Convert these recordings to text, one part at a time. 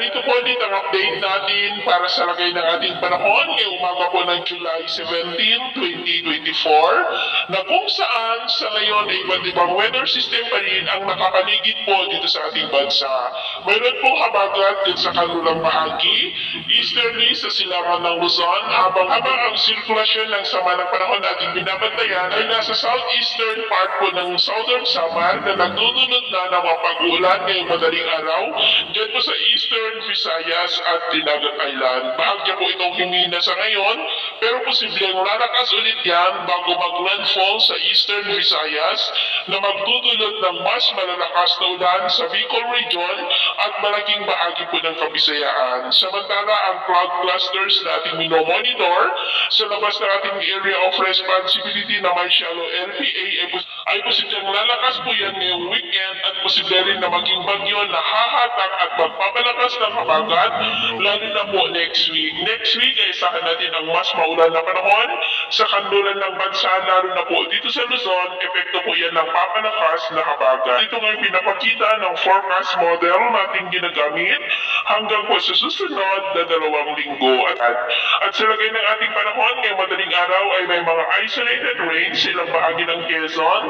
narito po ulit ang update natin para sa lagay ng ating panahon ngayong umaga po ng July 17, 2024 na kung saan sa ngayon ay iba't ibang weather system pa rin ang nakapaligid po dito sa ating bansa. Mayroon pong habagat din sa kanulang bahagi, easterly sa silangan ng Luzon, habang ang sirkulasyon ng sama ng panahon nating binabantayan ay nasa southeastern part po ng Southern Samar na nagdudulot na ng mga pag-uulan ngayong madaling araw dyan po sa Eastern Visayas at Dinagat Island. Bahagya po itong himina sa ngayon, pero posibleng lalakas ulit yan bago mag-landfall sa Eastern Visayas na magdudulot ng mas malalakas na ulan sa Bicol Region at malaking bahagi po ng Kabisayaan. Samantala, ang cloud clusters na ating minomonitor sa labas ng ating area of responsibility na may shallow LPA ay posibleng lalakas po yan ngayong weekend at posible rin na maging bagyo na hahatak at magpapalakas ng habagat lalo na po next week. Next week ay isahan natin ang mas maulan na panahon sa kanluran ng bansa, lalo na po dito sa Luzon, epekto po yan ng papalakas na habagat. Ito ngayon pinapakita ng forecast model natin ginagamit hanggang po sa susunod na 2 linggo. At sa lagay ng ating panahon ngayong madaling araw ay may mga isolated rains sa ilang bahagi ng Quezon,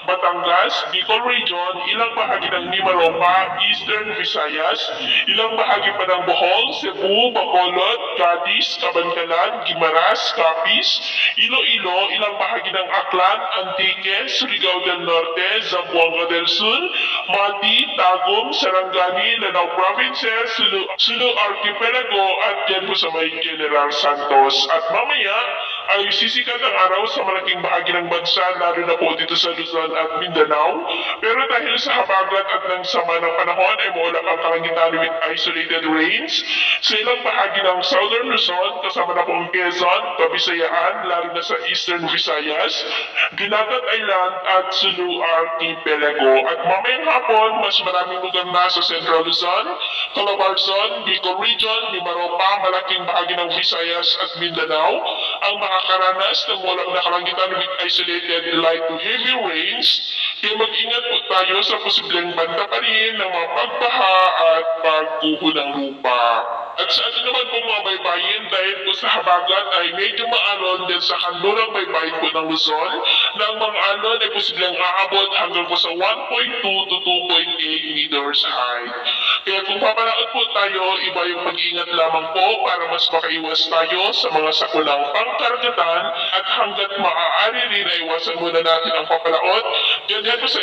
Batangas, Bicol Region, ilang bahagi ng Mimaropa, Eastern Visayas, ilang bahagi pa ng Bohol, Cebu, Bacolod, Cadiz, Cabancalan, Guimaras, Capiz, Iloilo, ilang bahagi ng Aklan, Antique, Surigao del Norte, Zamboanga del Sur, Mati, Tagum, Sarangani, Lanao Provinces, Sulu Archipelago at yan po sa may General Santos. At mamaya ay sisikat ang araw sa malaking bahagi ng bansa, lalo na po dito sa Luzon at Mindanao. Pero dahil sa habagat at ng sama ng panahon ay maulap ang kalangitan with isolated rains sa ilang bahagi ng Southern Luzon, kasama na pong Quezon, Kabisayaan, lalo na sa Eastern Visayas, Dinagat Island at Sulu Archipelago. At mamayang hapon, mas maraming lugar na sa Central Luzon, Calabarzon, Bicol Region, Mimaropa, malaking bahagi ng Visayas at Mindanao ang makakaranas ng walang nakalangitan with isolated light to heavy rains. Kaya mag-ingat po tayo sa posibleng banta pa rin ng mga pagbaha at pagguho ng lupa. At sa atin naman po mga baybayin, dahil po sa habagat ay medyo maalon din sa kanluran baybayin po ng Luzon na ang mga alon ay posibleng aabot hanggang po sa 1.2 to 2.8 meters high. Kaya kung papanaod po tayo, iba yung mag-ingat lamang po para mas makaiwas tayo sa mga sakulang pangkaragatan at hanggat maaari rin ay iwasan muna natin ang papalaot. Yan po sa